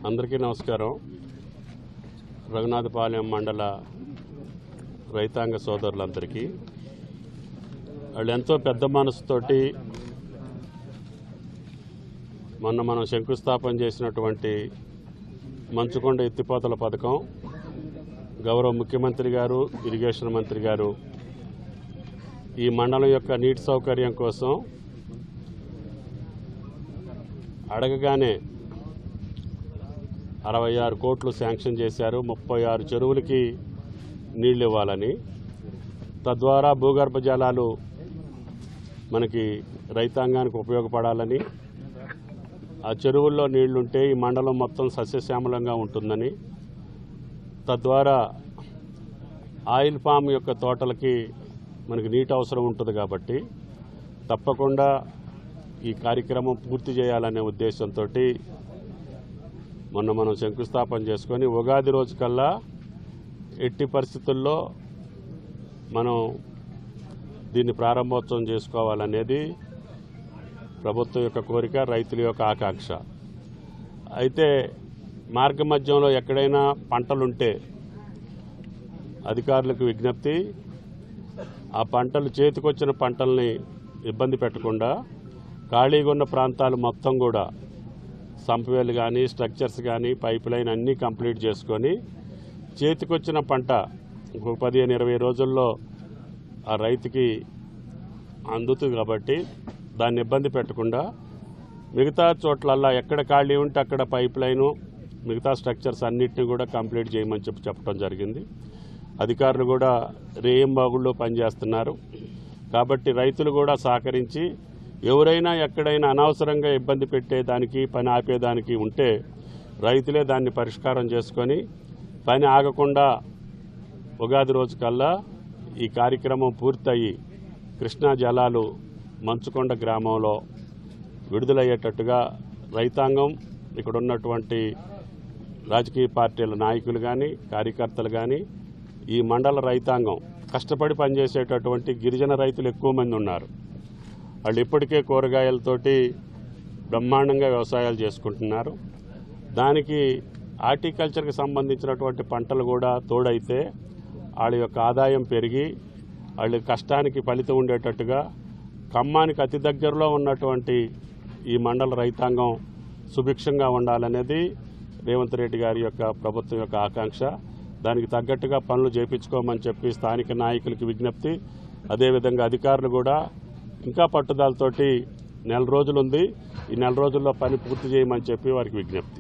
అందరికీ నమస్కారం. రఘునాథపాలెం మండల రైతాంగ సోదరులందరికీ వాళ్ళు ఎంతో పెద్ద మనసుతోటి మనం శంకుస్థాపన చేసినటువంటి మంచుకొండ ఎత్తిపోతల పథకం గౌరవ ముఖ్యమంత్రి గారు, ఇరిగేషన్ మంత్రి గారు ఈ మండలం యొక్క నీటి సౌకర్యం కోసం అడగగానే 66 కోట్లు శాంక్షన్ చేశారు. 36 చెరువులకి నీళ్లు ఇవ్వాలని, తద్వారా భూగర్భ జలాలు మనకి రైతాంగానికి ఉపయోగపడాలని, ఆ చెరువుల్లో నీళ్లుంటే ఈ మండలం మొత్తం సస్యశ్యామలంగా ఉంటుందని, తద్వారా ఆయిల్ పామ్ యొక్క తోటలకి మనకి నీటి అవసరం ఉంటుంది కాబట్టి తప్పకుండా ఈ కార్యక్రమం పూర్తి చేయాలనే ఉద్దేశంతో మనం శంకుస్థాపన చేసుకొని ఉగాది రోజు కల్లా ఎట్టి పరిస్థితుల్లో మనం దీన్ని ప్రారంభోత్సవం చేసుకోవాలనేది ప్రభుత్వం యొక్క కోరిక, రైతుల యొక్క ఆకాంక్ష. అయితే మార్గ మధ్యంలో ఎక్కడైనా పంటలుంటే అధికారులకు విజ్ఞప్తి, ఆ పంటలు చేతికొచ్చిన పంటల్ని ఇబ్బంది పెట్టకుండా ఖాళీగా ఉన్న ప్రాంతాలు మొత్తం కూడా సంపవేలు కానీ, స్ట్రక్చర్స్ కానీ, పైప్ లైన్ అన్నీ కంప్లీట్ చేసుకొని చేతికొచ్చిన పంట 15-20 రోజుల్లో ఆ రైతుకి అందుతుంది కాబట్టి దాన్ని ఇబ్బంది పెట్టకుండా మిగతా చోట్లల్లా ఎక్కడ ఖాళీ ఉంటే అక్కడ పైప్ లైను, మిగతా స్ట్రక్చర్స్ అన్నిటిని కూడా కంప్లీట్ చేయమని చెప్పడం జరిగింది. అధికారులు కూడా రేయింబాగుల్లో పనిచేస్తున్నారు కాబట్టి రైతులు కూడా సహకరించి ఎవరైనా ఎక్కడైనా అనవసరంగా ఇబ్బంది పెట్టేదానికి, పని ఆపేదానికి ఉంటే రైతులే దాన్ని పరిష్కారం చేసుకొని పని ఆగకుండా ఉగాది రోజు కల్లా ఈ కార్యక్రమం పూర్తయి కృష్ణా జలాలు మంచుకొండ గ్రామంలో విడుదలయ్యేటట్టుగా రైతాంగం, ఇక్కడ ఉన్నటువంటి రాజకీయ పార్టీల నాయకులు కానీ, కార్యకర్తలు కానీ, ఈ మండల రైతాంగం కష్టపడి పనిచేసేటటువంటి గిరిజన రైతులు ఎక్కువ మంది ఉన్నారు. వాళ్ళు ఇప్పటికే కూరగాయలతోటి బ్రహ్మాండంగా వ్యవసాయాలు చేసుకుంటున్నారు. దానికి హార్టికల్చర్కి సంబంధించినటువంటి పంటలు కూడా తోడైతే వాళ్ళ యొక్క ఆదాయం పెరిగి వాళ్ళ కష్టానికి ఫలితం ఉండేటట్టుగా ఖమ్మానికి అతి దగ్గరలో ఉన్నటువంటి ఈ మండల రైతాంగం సుభిక్షంగా ఉండాలనేది రేవంత్ రెడ్డి గారి యొక్క ప్రభుత్వం యొక్క ఆకాంక్ష. దానికి తగ్గట్టుగా పనులు చేయించుకోమని చెప్పి స్థానిక నాయకులకి విజ్ఞప్తి. అదేవిధంగా అధికారులు కూడా ఇంకా పట్టుదలతోటి 4 రోజులు ఉంది, ఈ 4 రోజుల్లో పని పూర్తి చేయమని చెప్పి వారికి విజ్ఞప్తి.